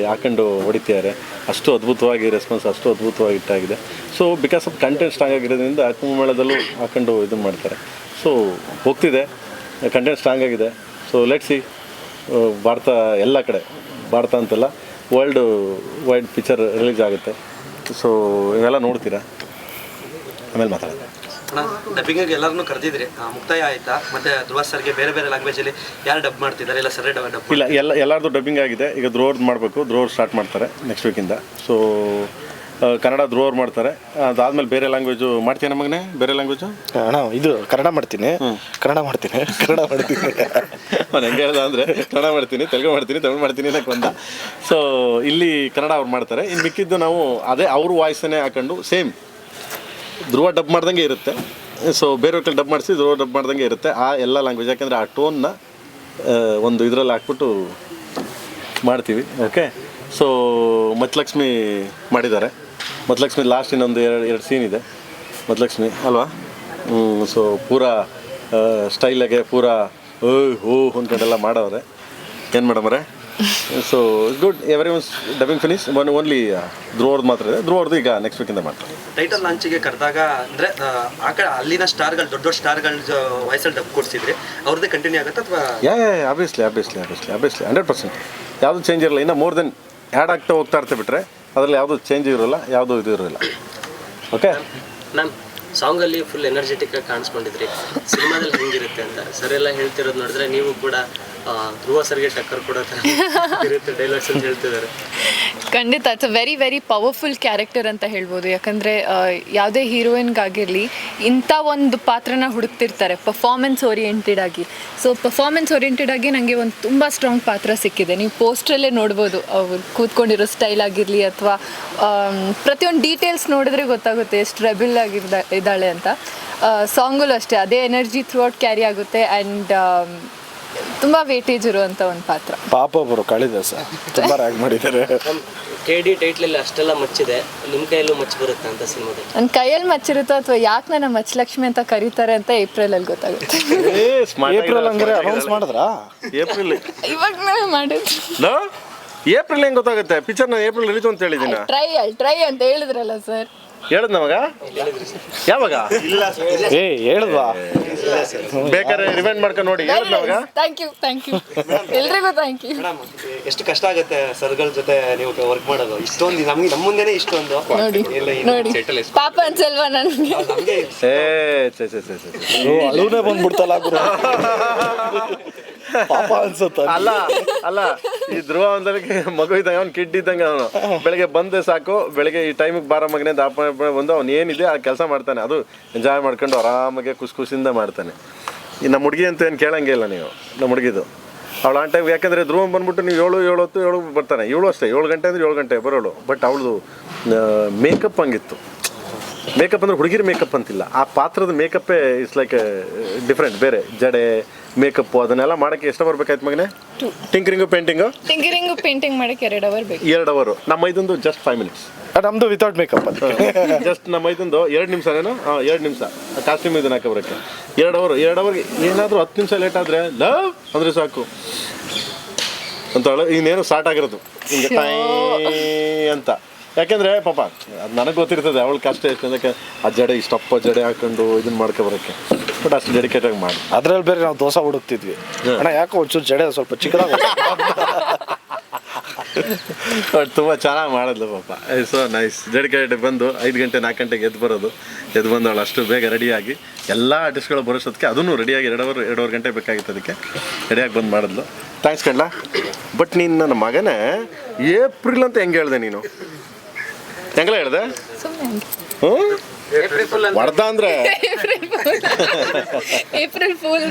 ಹಾಕೊಂಡು ಹೊಡಿತಿದ್ದಾರೆ. ಅಷ್ಟು ಅದ್ಭುತವಾಗಿ ರೆಸ್ಪಾನ್ಸ್ ಅಷ್ಟು ಅದ್ಭುತವಾಗಿ ಇಟ್ಟಾಗಿದೆ. So because of content strong ಆಗಿರೋದ್ರಿಂದ ಕುಂಭಮೇಳದಲ್ಲೂ ಹಾಕೊಂಡು ಇದನ್ನು ಮಾಡ್ತಾರೆ. ಸೊ ಹೋಗ್ತಿದೆ, ಕಂಟೆಂಟ್ ಸ್ಟ್ರಾಂಗ್ ಆಗಿದೆ. ಸೊ ಲೆಟ್ಸ್ ಸಿ, ಭಾರತ ಎಲ್ಲ ಕಡೆ, ಭಾರತ ಅಂತಲ್ಲ ವರ್ಲ್ಡ್ ವೈಡ್ ಪಿಕ್ಚರ್ ರಿಲೀಸ್ ಆಗುತ್ತೆ. ಸೊ ಇವೆಲ್ಲ ನೋಡ್ತೀರಾ, ಆಮೇಲೆ ಮಾತಾಡೋದು. ಡಬ್ಬಿಂಗಿಗೆ ಎಲ್ಲರನ್ನೂ ಕರೆದಿದ್ರಿ, ಮುಕ್ತಾಯ ಆಯ್ತಾ? ಮತ್ತೆ ಧ್ರುವ ಸರ್ಗೆ ಬೇರೆ ಬೇರೆ ಲ್ಯಾಂಗ್ವೇಜಲ್ಲಿ ಯಾರು ಡಬ್ ಮಾಡ್ತಿದ್ದಾರೆ? ಇಲ್ಲ ಸರಿ ಡಬ್ ಇಲ್ಲ, ಎಲ್ಲರದು ಡಬ್ಬಿಂಗ್ ಆಗಿದೆ. ಈಗ ಧ್ರುವರ್ದು ಮಾಡಬೇಕು, ಧ್ರುವರ್ ಸ್ಟಾರ್ಟ್ ಮಾಡ್ತಾರೆ ನೆಕ್ಸ್ಟ್ ವೀಕಿಂದ. ಸೊ ಕನ್ನಡ ಧ್ರುವರ್ ಮಾಡ್ತಾರೆ. ಅದಾದ್ಮೇಲೆ ಬೇರೆ ಲ್ಯಾಂಗ್ವೇಜು ಮಾಡ್ತೀನಿ ನಮಗನೇ. ಬೇರೆ ಲ್ಯಾಂಗ್ವೇಜು ಅಣ್ಣ ಇದು ಕನ್ನಡ ಮಾಡ್ತೀನಿ, ಕನ್ನಡ ಮಾಡ್ತೀನಿ ನಾನು ಹೆಂಗೆ ಹೇಳ್ದ ಅಂದರೆ ಕನ್ನಡ ಮಾಡ್ತೀನಿ, ತೆಲುಗು ಮಾಡ್ತೀನಿ, ತಮಿಳು ಮಾಡ್ತೀನಿ ಅನ್ನಕ್ಕೆ ಬಂದ. ಸೊ ಇಲ್ಲಿ ಕನ್ನಡ ಅವ್ರು ಮಾಡ್ತಾರೆ. ಇನ್ನು ಮಿಕ್ಕಿದ್ದು ನಾವು ಅದೇ ಅವ್ರ ವಾಯ್ಸನ್ನೇ ಹಾಕೊಂಡು ಸೇಮ್ ಧ್ರುವ ಡಬ್ ಮಾಡ್ದಂಗೆ ಇರುತ್ತೆ. ಸೊ ಬೇರೆಯವ್ರ ಕಡೆ ಡಬ್ ಮಾಡಿಸಿ ಧ್ರುವ ಡಬ್ ಮಾಡ್ದಂಗೆ ಇರುತ್ತೆ ಆ ಎಲ್ಲ ಲ್ಯಾಂಗ್ವೇಜ್. ಯಾಕೆಂದರೆ ಆ ಟೋನ್ನ ಒಂದು ಇದರಲ್ಲಿ ಹಾಕ್ಬಿಟ್ಟು ಮಾಡ್ತೀವಿ. ಓಕೆ. ಸೊ ಮತ್ಲಕ್ಷ್ಮಿ ಮಾಡಿದ್ದಾರೆ. ಮತ್ಲಕ್ಷ್ಮಿ ಲಾಸ್ಟ್ ಇನ್ನೊಂದು ಎರಡು ಸೀನ್ ಇದೆ ಮತ್ಲಕ್ಷ್ಮಿ ಅಲ್ವಾ. ಸೊ ಪೂರಾ ಸ್ಟೈಲಾಗೆ ಪೂರಾ ಹೋ ಅಂದ್ಕೊಂಡೆಲ್ಲ ಮಾಡವ್ರೆ. ಏನು ಮಾಡಮ್ರೆ. So good, everyone's dubbing finish. Only ಧ್ರುವರ್ದು ಮಾತ್ರ ಇದೆ. ಧ್ರುವರ್ದು ಈಗ ನೆಕ್ಸ್ಟ್ ವೀಕಿಂದ ಮಾಡ್ತಾರೆ. ಟೈಟಲ್ ಲಾಂಚಿಗೆ ಕರೆದಾಗ ಅಂದರೆ ಆ ಕಡೆ ಅಲ್ಲಿನ ಸ್ಟಾರ್ಗಳು, ದೊಡ್ಡ ದೊಡ್ಡ ಸ್ಟಾರ್ಗಳ ವಾಯ್ಸಲ್ಲಿ ಡಬ್ ಕೊಡ್ಸಿದ್ರಿ, ಅವ್ರದ್ದೇ ಕಂಟಿನ್ಯೂ ಆಗುತ್ತೆ ಅಥವಾ? ಆಬ್ವಿಯಸ್ಲಿ 100% ಯಾವುದೂ ಚೇಂಜ್ ಇರಲ್ಲ. ಇನ್ನು ಮೋರ್ ದೆನ್ ಆ್ಯಡ್ ಆಗ್ತಾ ಹೋಗ್ತಾ ಇರ್ತೀವಿ ಬಿಟ್ಟರೆ ಅದರಲ್ಲಿ ಯಾವುದೂ ಚೇಂಜ್ ಇರೋಲ್ಲ, ಯಾವುದೂ ಇದು ಇರೋಲ್ಲ. ಓಕೆ ಮ್ಯಾಮ್, ಸಾಂಗಲ್ಲಿ ಫುಲ್ ಎನರ್ಜೆಟಿಕ್ ಆಗಿ ಕಾಣಿಸ್ಕೊಂಡಿದ್ರಿ. ಸಿನಿಮಾದಲ್ಲಿ ಹೆಂಗಿರುತ್ತೆ ಅಂತ ಸರ್ ಎಲ್ಲ ಹೇಳ್ತಿರೋದು ನೋಡಿದ್ರೆ ನೀವು ಕೂಡ ಧ್ರುವ ಸರ್ಗೆ ಟಕ್ಕರ್ ಕೊಡೋ ಥರ ಇರುತ್ತೆ ಡೈಲಾಗ್ಸ್ ಅಂತ ಹೇಳ್ತಿದ್ದಾರೆ. ಖಂಡಿತ it's a very very powerful character ಅಂತ ಹೇಳ್ಬೋದು. ಯಾಕಂದರೆ ಯಾವುದೇ ಹೀರೋಯಿನ್ಗಾಗಿರಲಿ ಇಂಥ ಒಂದು ಪಾತ್ರನ ಹುಡುಕ್ತಿರ್ತಾರೆ ಪರ್ಫಾರ್ಮೆನ್ಸ್ ಓರಿಯೆಂಟೆಡ್ ಆಗಿ. ಸೊ ಪರ್ಫಾರ್ಮೆನ್ಸ್ ಓರಿಯೆಂಟೆಡ್ ಆಗಿ ನನಗೆ ಒಂದು ತುಂಬ ಸ್ಟ್ರಾಂಗ್ ಪಾತ್ರ ಸಿಕ್ಕಿದೆ. ನೀವು ಪೋಸ್ಟ್ರಲ್ಲೇ ನೋಡ್ಬೋದು ಅವ್ರು ಕೂತ್ಕೊಂಡಿರೋ ಸ್ಟೈಲ್ ಆಗಿರಲಿ ಅಥವಾ ಪ್ರತಿಯೊಂದು ಡೀಟೇಲ್ಸ್ ನೋಡಿದ್ರೆ ಗೊತ್ತಾಗುತ್ತೆ ಎಷ್ಟು ರೆಬೆಲ್ ಇದ್ದಾಳೆ ಅಂತ. ಸಾಂಗಲ್ಲೂ ಅಷ್ಟೇ ಅದೇ ಎನರ್ಜಿ ಥ್ರೂ ಔಟ್ ಕ್ಯಾರಿ ಆಗುತ್ತೆ. ಆ್ಯಂಡ್ ತುಂಬ ವೇಟೇಜ್ ಇರುವಂಥ ಒಂದು ಪಾತ್ರ. ಪಾಪ ಒಬ್ಬರು ಕಾಳಿದಾಸ ತುಂಬ ರ್ಯಾಗ್ ಮಾಡಿದ್ದಾರೆ. KD ಟೈಟ್ಲಲ್ಲಿ ಅಷ್ಟೆಲ್ಲ ಮಚ್ಚಿದೆ, ನಿಮ್ಮ ಕೈಯಲ್ಲೂ ಮಚ್ಚು ಬರುತ್ತೆ ಅಂತ ಸಿನಿಮಾದಲ್ಲಿ? ನನ್ನ ಕೈಯಲ್ಲಿ ಮಚ್ಚಿರುತ್ತೋ ಅಥವಾ ಯಾಕೆ ನನ್ನ ಮಚ್ಚಲಕ್ಷ್ಮಿ ಅಂತ ಕರೀತಾರೆ ಅಂತ ಏಪ್ರಿಲಲ್ಲಿ ಗೊತ್ತಾಗುತ್ತೆ. ಏಪ್ರಿಲ್ ಹಂಗಾರೆ ಅನೌನ್ಸ್ ಮಾಡಿದ್ರಾ? ಏಪ್ರಿಲ್ ಇವಾಗ ಮಾಡಿದ್ರು. ಏಪ್ರಿಲ್ ಹೆಂಗೆ ಗೊತ್ತಾಗುತ್ತೆ? ಪಿಕ್ಚರ್ನ ಏಪ್ರಿಲ್ ರಿಲೀಸ್ ಅಂತ ಹೇಳಿದ್ದೀನಿ. ಟ್ರೈ ಅಂತ ಹೇಳಿದ್ರಲ್ಲ ಸರ್. ಹೇಳದ್ ನಮಗ ಯಾವಾಗ? ಹೇಳಿದ್ವಾ? ಬೇಕಾದ್ರೆ ರಿವೈಂಡ್ ಮಾಡ್ಕೊಂಡು ನೋಡಿ. ಹೇಳದ್ ನಮಗ. ಥ್ಯಾಂಕ್ ಯು ಎಲ್ರಿಗೂ ಥ್ಯಾಂಕ್ ಯು. ಮೇಡಮ್, ಎಷ್ಟು ಕಷ್ಟ ಆಗುತ್ತೆ ಸರ್ಗಳ ಜೊತೆ ನೀವು ವರ್ಕ್ ಮಾಡೋದು? ಇಷ್ಟೊಂದು ನಮ್ಗೆ ನಮ್ಮ ಮುಂದೆನೇ ಇಷ್ಟೊಂದು ನೋಡಿ ಪಾಪ ಅನ್ಸಲ್ವಾ ನನಗೆ? ಅಳುನೇ ಬಂದ್ಬಿಡ್ತಲ್ಲ ಗುರು. ಪಾಪ ಅನ್ಸುತ್ತ. ಅಲ್ಲ ಈ ಧ್ರುವ ಒಂದಕ್ಕೆ ಮಗು ಇದ್ದಂಗೆ, ಅವ್ನು ಕಿಡ್ ಇದ್ದಂಗೆ. ಅವನು ಬೆಳಗ್ಗೆ ಬಂದೆ ಸಾಕು, ಬೆಳಗ್ಗೆ ಈ ಟೈಮಿಗೆ ಬಾರ ಮಗನೇ ಬಂದು ಅವ್ನು ಏನಿದೆ ಆ ಕೆಲಸ ಮಾಡ್ತಾನೆ. ಅದು ಎಂಜಾಯ್ ಮಾಡ್ಕೊಂಡು ಆರಾಮಾಗೆ ಖುಷಿಯಿಂದ ಮಾಡ್ತಾನೆ. ಈ ನಮ್ಮ ಹುಡುಗಿ ಅಂತ ಏನು ಕೇಳಂಗೆ ಇಲ್ಲ ನೀವು. ನಮ್ಮ ಹುಡುಗಿದು ಅವಳು ಆ ಟೈಮ್, ಯಾಕಂದರೆ ಧ್ರುವ ಬಂದ್ಬಿಟ್ಟು ನೀವು 7 ಬರ್ತಾನೆ. 7 ಅಷ್ಟೇ, 7 ಗಂಟೆ ಅಂದರೆ 7 ಗಂಟೆ ಬರೋಳು. ಬಟ್ ಅವಳದು ಮೇಕಪ್ ಹಂಗಿತ್ತು. ಮೇಕಪ್ ಅಂದರೆ ಹುಡುಗಿರ ಮೇಕಪ್ ಅಂತಿಲ್ಲ, ಆ ಪಾತ್ರದ ಮೇಕಪ್ಪೇ ಇಟ್ಸ್ ಲೈಕ್ ಡಿಫ್ರೆಂಟ್. ಬೇರೆ ಜಡೆ ಮೇಕಪ್ಪು ಅದನ್ನೆಲ್ಲ ಮಾಡೋಕ್ಕೆ ಎಷ್ಟು ಅವರ್ ಬೇಕಾಯ್ತು ಮಗನೇ? ಟಿಂಕರಿಂಗು ಪೇಂಟಿಂಗ್ ಮಾಡೋಕ್ಕೆ 2 ಅವರ್ ಬೇಕು. 2 ಅವರು. ನಮ್ಮ ಇದೊಂದು ಜಸ್ಟ್ 5 ಮಿನಿಟ್ಸ್. ನಮ್ದು ವಿತೌಟ್ ಮೇಕಪ್ ಅಂತ ಜಸ್ಟ್ ನಮ್ಮ ಇದೊಂದು 2 ನಿಮಿಷನೇನೋ, 2 ನಿಮಿಷ ಕಾಸ್ಟ್ಯೂಮ್ ಇದನ್ನ ಹಾಕಿ ಬರೋಕ್ಕೆ 2 ಅವರ್. 2 ಅವರ್ಗೆ ಏನಾದರೂ 10 ನಿಮಿಷ ಲೇಟ್ ಆದರೆ ಲವ್ ಅಂದರೆ ಸಾಕು ಅಂತ ಹೇಳೋ. ಇನ್ನೇನು ಸ್ಟಾರ್ಟ್ ಆಗಿರೋದು ಹಿಂಗೆ ಅಂತ. ಯಾಕೆಂದರೆ ಪಾಪ ಅದು ನನಗೆ ಗೊತ್ತಿರ್ತದೆ ಅವಳು ಕಷ್ಟ ಎಷ್ಟು ಅದಕ್ಕೆ. ಆ ಜಡೆ ಇಷ್ಟಪ್ಪ ಜಡೆ ಹಾಕೊಂಡು ಇದನ್ನ ಮಾಡ್ಕೊ ಬರೋಕ್ಕೆ. ಬಟ್ ಅಷ್ಟು ಡೆಡಿಕೇಟಾಗಿ ಮಾಡಿ. ಅದ್ರಲ್ಲಿ ಬೇರೆ ನಾವು ದೋಸೆ ಹುಡುಕ್ತಿದ್ವಿ. ಅಣ್ಣ ಯಾಕೋ ಒಂಚೂರು ಜಡೆ ಸ್ವಲ್ಪ ಚಿಕ್ಕದಾಗ. ಬಟ್ ತುಂಬ ಚೆನ್ನಾಗಿ ಮಾಡಿದ್ಲು ಪಾಪ. So nice. ಡೆಡಿಕೇಟೆಡ್ ಬಂದು 5 ಗಂಟೆ 4 ಗಂಟೆಗೆ ಎದ್ದು ಬರೋದು. ಎದ್ದು ಬಂದು ಅವಳು ಅಷ್ಟು ಬೇಗ ರೆಡಿಯಾಗಿ ಎಲ್ಲ ಆರ್ಟಿಸ್ಟ್ಗಳು ಬರೋಷ್ಟೊತ್ತಿಗೆ ಅದನ್ನು ರೆಡಿಯಾಗಿ 2 ಗಂಟೆ ಬೇಕಾಗಿತ್ತು. ಅದಕ್ಕೆ ರೆಡಿಯಾಗಿ ಬಂದು ಮಾಡಿದ್ಲು. ಥ್ಯಾಂಕ್ಸ್ ಕಣ್ಣ. ಬಟ್ ನೀನು ನನ್ನ ಮಗನೇ ಏಪ್ರಿಲ್ ಅಂತ ಹೆಂಗೆ ಹೇಳಿದೆ ನೀನು? ಹೆಂಗಲ್ಲ ಹೇಳಿದೆ? ಹೊಡೆದ ಅಂದರೆ ಏಪ್ರಿಲ್ ಫೂಲ್